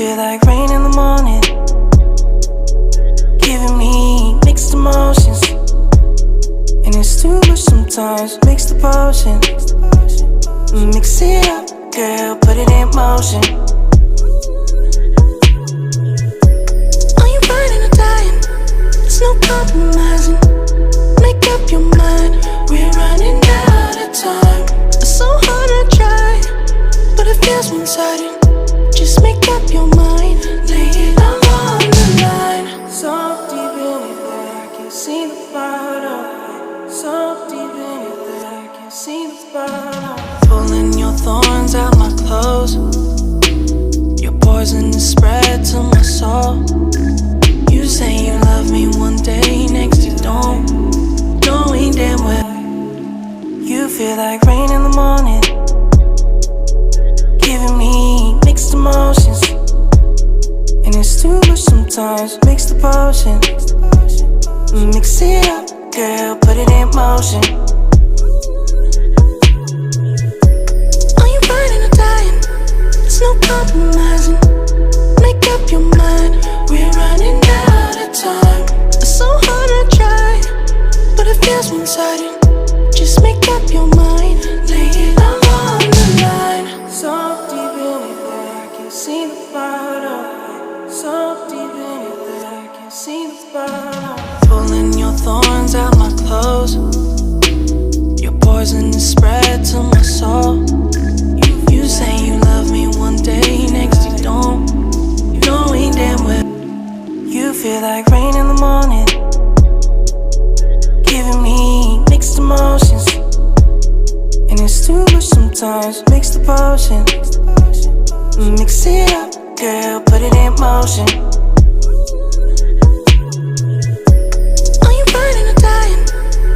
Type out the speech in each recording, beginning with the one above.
feel like rain in the morning, giving me mixed emotions, and it's too much sometimes. Mix the potion, mix it up, girl, put it in motion. Are you burning or dying? There's no compromising. Make up your mind, we're running out of time. It's so hard to try, but it feels one-sided. Just make up your mind, lay it all on the line. So deep in it that I can't see the bottom. So deep in it that I can't see the bottom. Pulling your thorns out my clothes, your poison is spread to my soul. You say you love me one day, next you don't, knowing damn well you feel like rain in the morning, giving me mixed emotions, and it's too much sometimes. Mix the potion, mix it up, girl, put it in motion. Are you burning or dying? There's no compromising. Make up your mind, we're running out of time. It's so hard to try, but it feels one-sided. Just make up your mind, lay it all on the line. So deep in it that I can't see the bottom. So deep in it that I can't see the bottom. Pulling your thorns out my clothes, your poison is spread to my soul. You say you love me one day, next you don't, knowing damn well you feel like rain in the morning, giving me mixed emotions, and it's too much sometimes. Mix the potion, mix it up, girl, put it in motion. Are you burning or dying?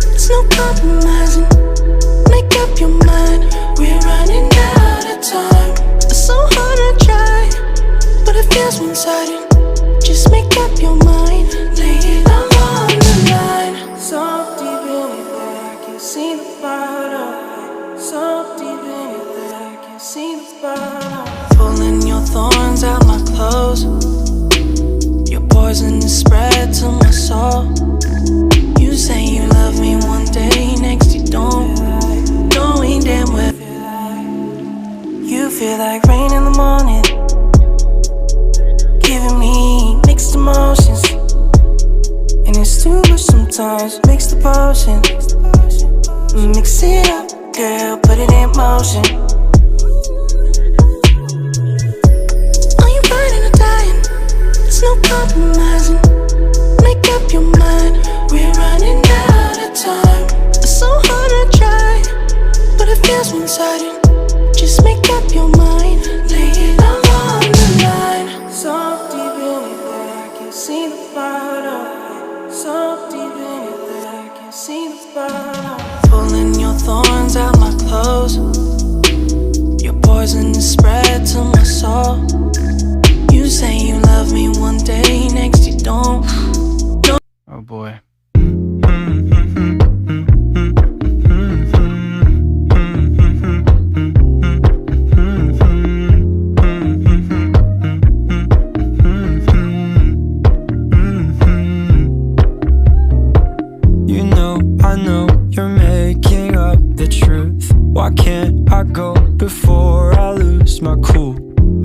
There's no compromising. Make up your mind, we're running out of time. It's so hard to try, but it feels one-sided. Just make up your mind, lay it all on the line. So deep in it that I can't see the bottom. So deep in it that I can't see the bottom. Pulling your thorns out my clothes, your poison is spread to my soul. You say you love me one day, next you don't, knowing damn well you feel like rain in the morning, giving me mixed emotions, and it's too much sometimes. Mix the potion, mix it up, girl, put it in motion. Are you burning or dying? There's no compromising. Make up your mind, we're running out of time. It's so hard to try, but it feels one-sided. Just make up your mind, lay it all on the line. So deep in it that I can't see the bottom. So deep in it that I can't see the bottom. Pulling your thorns out my clothes, your poison is spread to my soul. You say you love me one day, next you don't. Oh boy. I know you're making up the truth. Why can't I go before I lose my cool?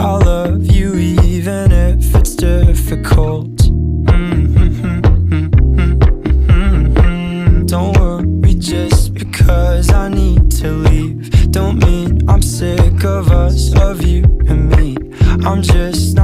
I love you even if it's difficult. Don't worry, just because I need to leave don't mean I'm sick of us, of you and me. I'm just not